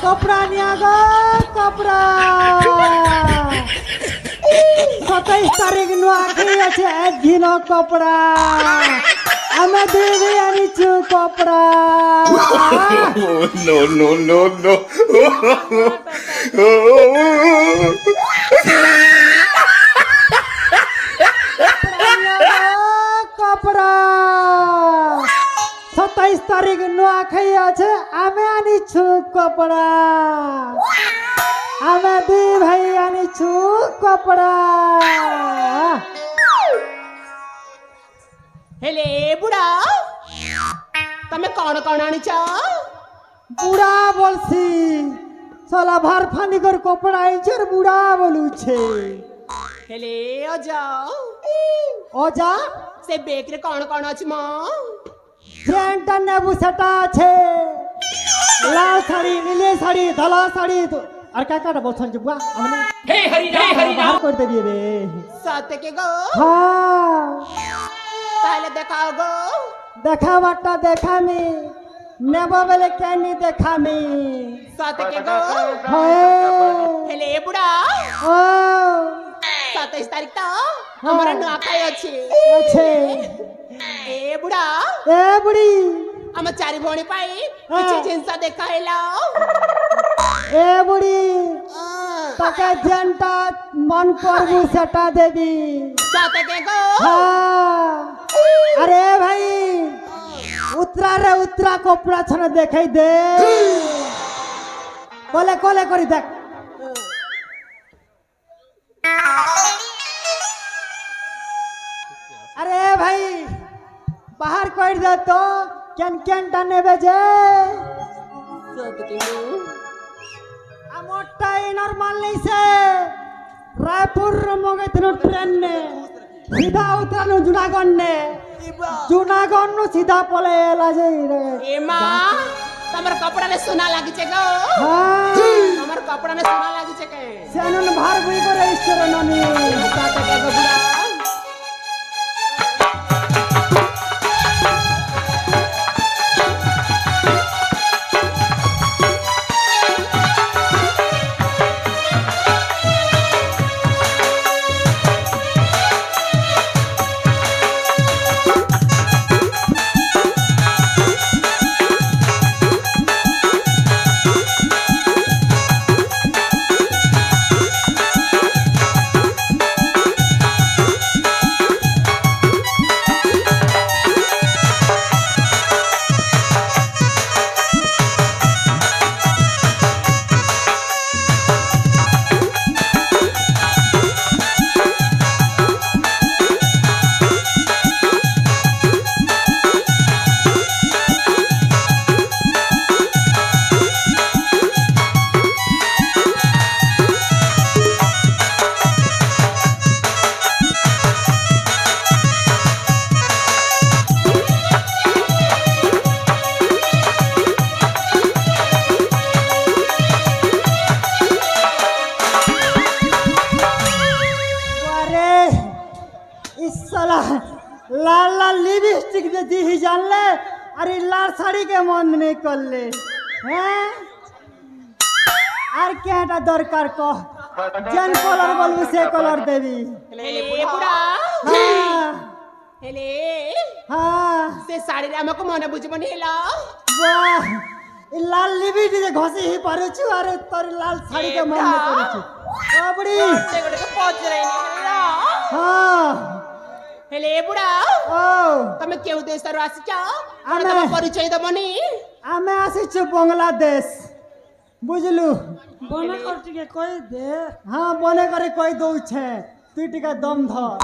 कपड़ा निया गो कपड़ा 27 तारीख नुआखाई আছে একদিন কপড়া আমি দেবি আনিছু কপড়া no, no, no, no. কপড়া 27 তারিখ নুআখাই আছে আমি আনিছু কপড়া আমি দি ভাই আনিছু কপড়া हेले बुढ़ा तमे कौन कौन आनीच বুড়া বলছি সালা ভার ফানি কর কপড়া আইছর বুড়া বলুছে हेले अजा ওজা से बेक रे कौन कौन अछि म ফ্যানটা নেবু সেটা আছে লাল শাড়ি নীলে শাড়ি ধলা শাড়ি আর কাকাটা বলছেন যে বুয়া আমি हे हरि राम করে দেবি রে सत्य के गो হ্যাঁ पहले देखाओ गो দেখাবারটা দেখামি নেব বলে কেনি দেখামি सत्य के गो হ্যাঁ हेले बुढ़ा ও 27 तारीख तो हमारा नुआखाई अछि আছে ए बुढ़ा এ বুড়ি हम चारि भौणी पाई কিছু জিনিস দেখাইলা এ বুড়ি তাকে যেনটা মন করবি সেটা দেবি सत्य के गो হ্যাঁ আরে ভাই উত্তরা রে উত্তরা কপড়া ছনে দেখাই দে কলে কলে করি দেখ আরে ভাই বাহার কই দে তো কেন কেনটা নেবে যে सत्य के गो আমরটাই নরমাল নিছে রায়পুর মগেতনো ট্রেন নে সিধা উতরানো জুনাগড় নে জুনাগড় नु सीधा पले एला जे रे ए मां तमर कपड़ा ने सोना लागी छे गो हां हमर कपड़ा ने सोना लागी छे के सेनन भार बुई करे ईश्वर ननी सत्य के गो बुढ़ा अरे इस साला लाल लाल लिपस्टिक दे दी ही जान ले अरे लाल साड़ी के मन नहीं कर ले हैं আর কেটা দরকার ক যেন কলার বলবি সে কলার দেবি हेले बुढ़ा হ্যাঁ हेले হ্যাঁ से साड़ी रे हमको मने बुझबनी हेला বাহ এই লাল লিপস্টিক যে ঘষি হি পারুছু আরে তোর লাল শাড়ি কে মন नहीं করুছু বাবড়ি ते गोटे के पहुंच रही नहीं हेला হ্যাঁ हेले बुढ़ा ও तमे केउ देश रो आसी छ आमे। तमे परिचय दमनी আমি আসিছু বাংলাদেশ বুঝলু বনে কর টিকে কই দে হ্যাঁ বনে করে কই দউছে তুই টিকে দম ধর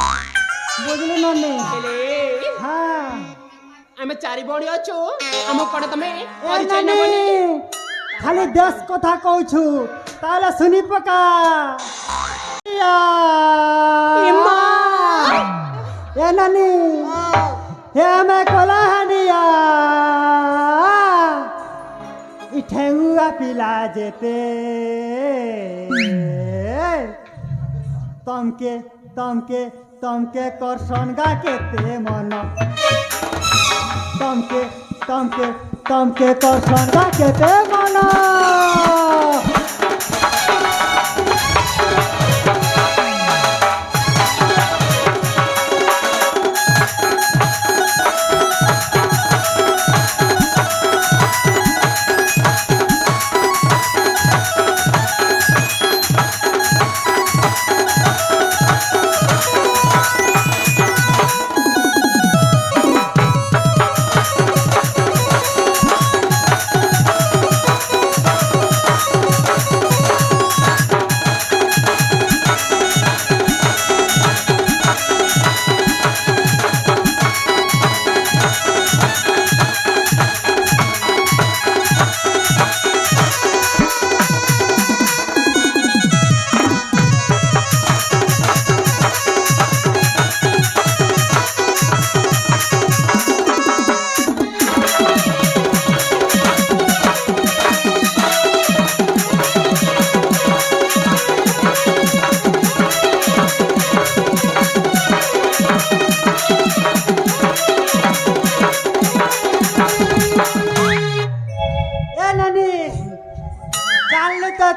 বুঝলু ননি हेले হ্যাঁ ଆମେ ଚାରି ଭଉଣୀ ଅଛୁ ଆମ କଣ ତମେ এ ପରିଚୟ নানি ନେବନି খালি 10 কথা কইছু তাহলে শুনি পকা ইয়া এমা এ নানি হে মে কোলাহানিয়া ইঠেউয়া পিলা যেতে তমকে তমকে তমকে করসন গা কেতে মন তমকে তমকে তমকে কষন গাকেতে মনা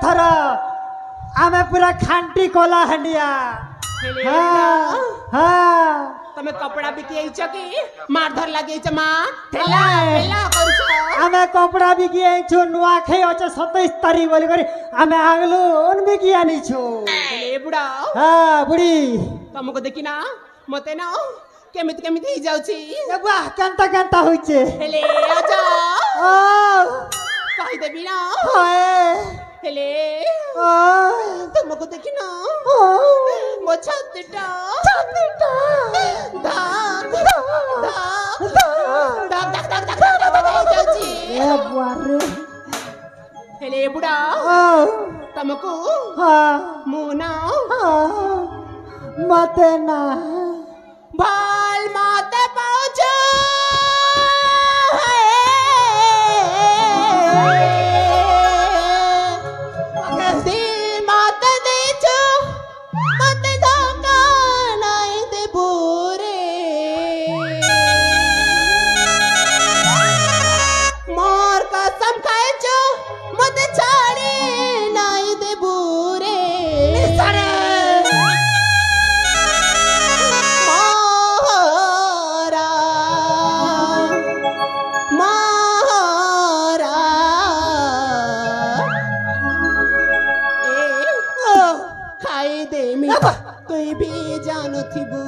थर आमे पूरा खांटी कोला हंडिया हाँ हाँ तमे कपड़ा बिकी आइछ कि मारधर लागि छ मा ठेला ठेला करछ आमे कपड़ा बिकी आइछु नुआ खे अछ 27 तारिख बोली करी आमे आगलो ओन बिकी आनी छु ए बुढा हाँ बुढी तमको देखिना मते न केमित केमित ही जाउछि एबा केंता केंता होइछे हेले आजा ओ कहि देबी ना हाय हेले ओ तमको देखिना ओ मो छातीटा धाक जाउछि ए बुआरे हेले बुढा ओ तमको हाँ मुना हाँ मते ना बाल माते पाउछ दिल माते देछ मते धोखा नाइ दे बुरे मोर कसम खाइछ मते छाड़ी नाइ दे बुरे निसरे तुई भी जानो थिबु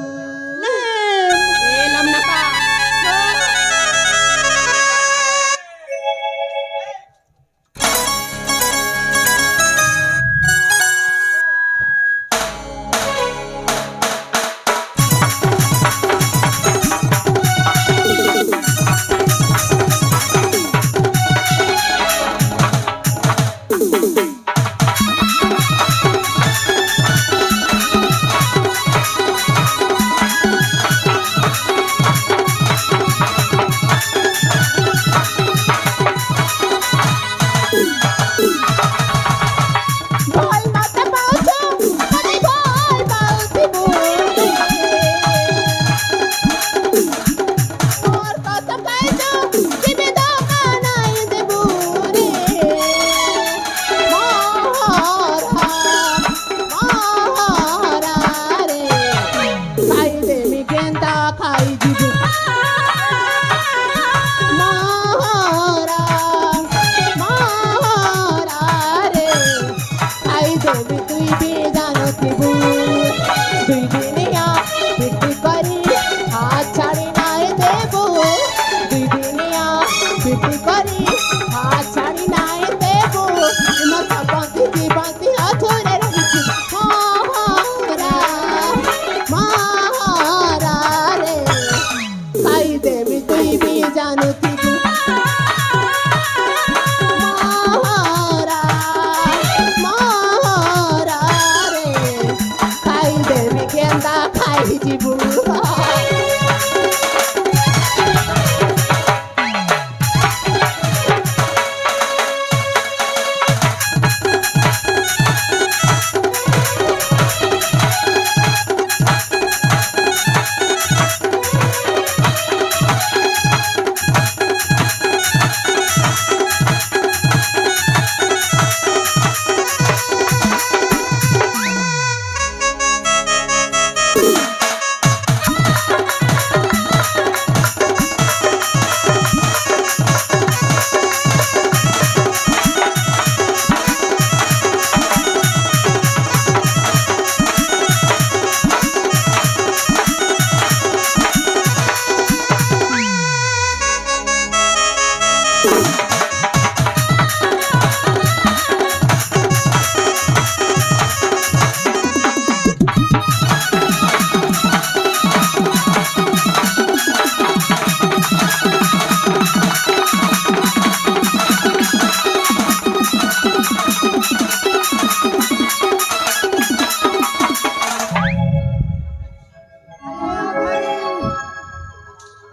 ए लमनका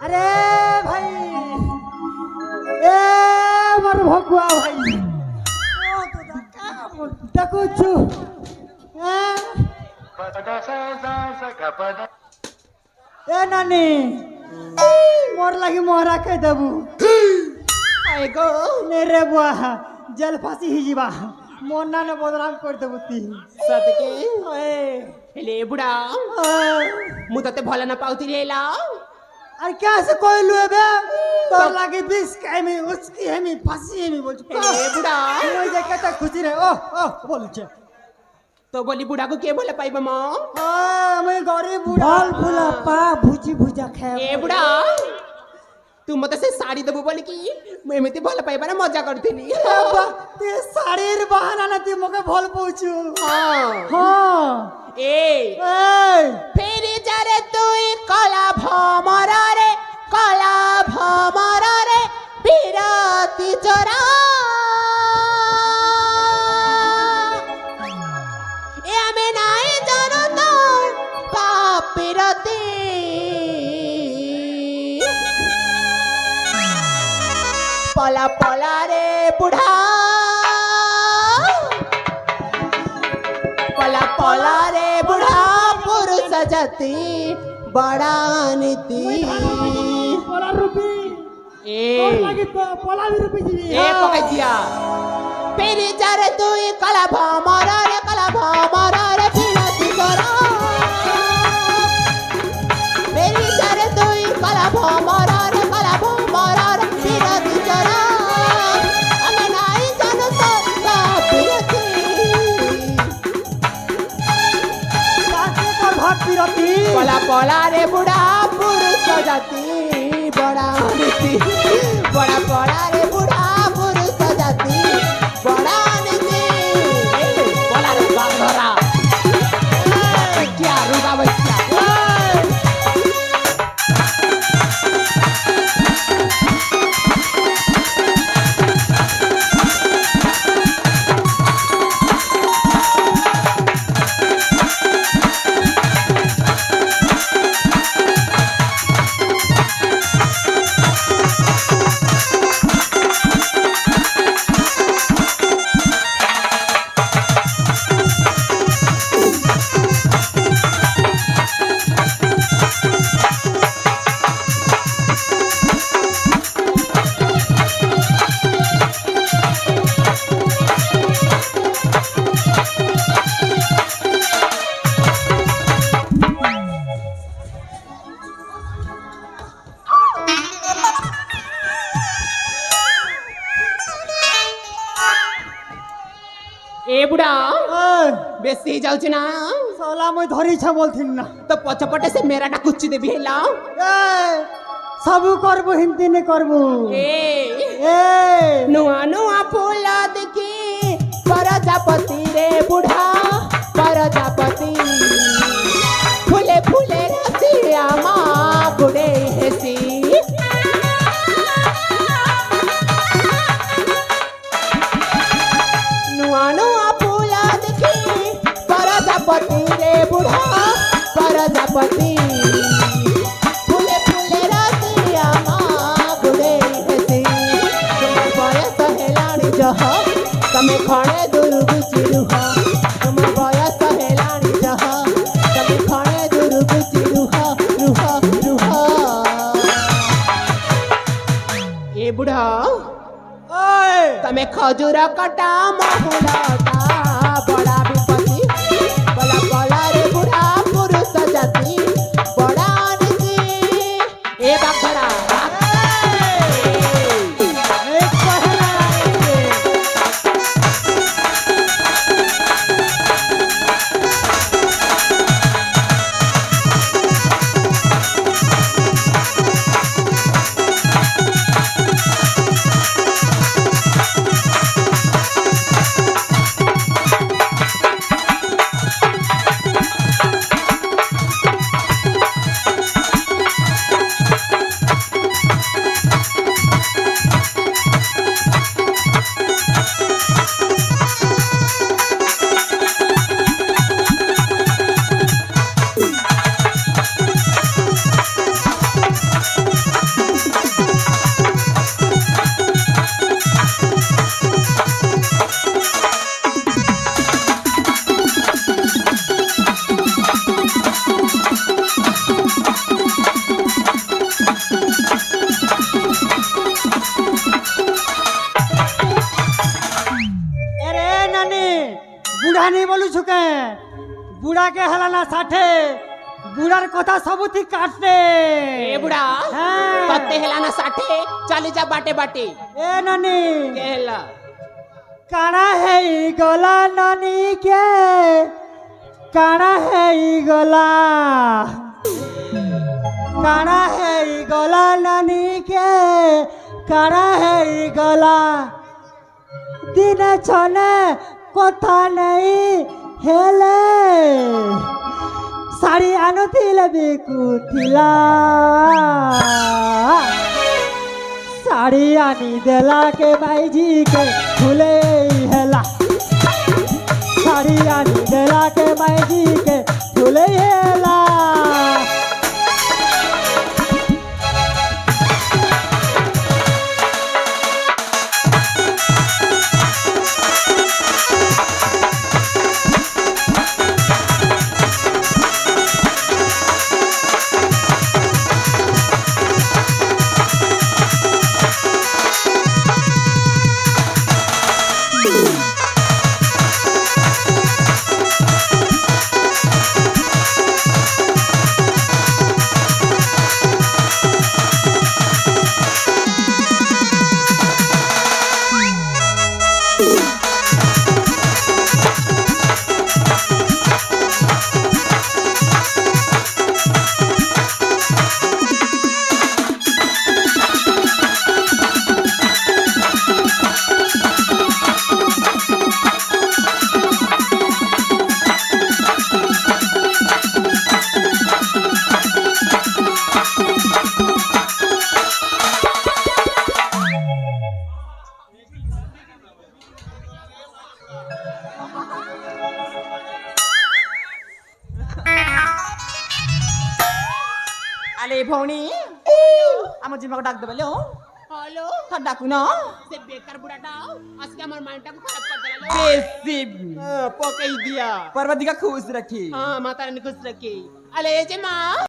अरे भाई ए मोर भगुआ भाई देखो छु ए नानी मोर लगी मोहरा के देबू आएगो मेरे बुआ जल फांसी ही जीवा मोना ने बदनाम कर देबू ती सतके ओए हेले बुढ़ा मु तते भला ना पाउती लेला अरे क्या से कोई लुए बे तो लगी 20 के में उसकी है में फांसी है में बोल हेले बुढ़ा मुझे देख के खुशी रहे ओ बोल छे तो बोली बुढ़ा को के बोले पाइबा म मैं गरीब बूढ़ा फल फूला पा भुजी भुजा खाए ए बुढ़ा तू मते से साड़ी देबो बोली की मैं एमिति भला पाइबा ना मजा करथिनी ते साड़ीर बहाना ना ती मके भल पहुंचू हां हां ए ए फेरी जारे तुई कला भमर रे बिराती चोरा ए हमें नाई जानो तो पापिरती पला पला रे बुढ़ा पला पला रे बुढ़ा पुरुष जाति बड़ा नीति पोला रुपी ए लगी पोला भी रुपी जी ए पकाई दिया पेरी चारे तुई कला भमर रे बिराती चोरा पेरी चारे तुई कला भमर रे बिराती चोरा हमें नाई जानो तो पापिरती काके कर भाग पिरती पला पला रे बुढ़ा पुरुष जाति बड़ा नीति बड़ा पला रे बुढ़ा पुरुष जाति बड़ा नीति पला रे बांधरा क्या रुगा बच्चा ए बुढ़ा बेसी जाउछ ना सोला मैं धरी छ बोलथिन ना तो पछपटे से मेरा ना कुछ देबी हेला ए सब करबो हिंदी ने करबो ए नुआ नुआ फूला देखी परजापति रे बुढ़ा परजापति फूले फूले रसिया माँ बुढ़े हेसी नुआ नुआ फूला देखी परजापति रे बुढ़ा परजापति फूले फूले रसिया माँ बुढ़े हेसी तुम्हें बयस हेलाणी जह तमे खणे दुर्गु चिरुह तुम्हें बयस हेलाणी जह तमे खणे दुर्गु चिरुह रुह रुह ए बुढ़ा ओए तमे खजूर कटा महुलटा बड़ा विपत्ति बला बला रे बुढ़ा पुरुष जाति बड़ा नीति ए बाखरा एक पहला ঢুকে বুড়াকে হেলানা ষাঠে বুড়ার কথা সবুতি কাটে ए बुढ़ा হ্যাঁ पत्ते हिलाना साठे चली जा बाटे बाटे এ নানি के हिला কানা হেই গলা নানি কে কানা হেই গলা কানা হেই গলা নানি কে কানা হেই গলা দিনে ছনে কথা নেই হেলে শাড়ি আনুଥିଲେ বিকুଥିଲା শাড়ি আনি দেলা কে মাইজি কে ভুলে হেলা শাড়ি আনি দেলা কে মাইজি কে ভুলে হেলা अरे भौणी আমার জিমাকে ডাক দেবে হ্যালো তো ডাকু না সে বেকার বুড়াটা আজকে আমার মাইন্ডটাকে খারাপ করে দিল বেশি পকাই দিয়া परवदिका खुश रखी হ্যাঁ মাতারানি খুশ রাখি আলে এই যে মা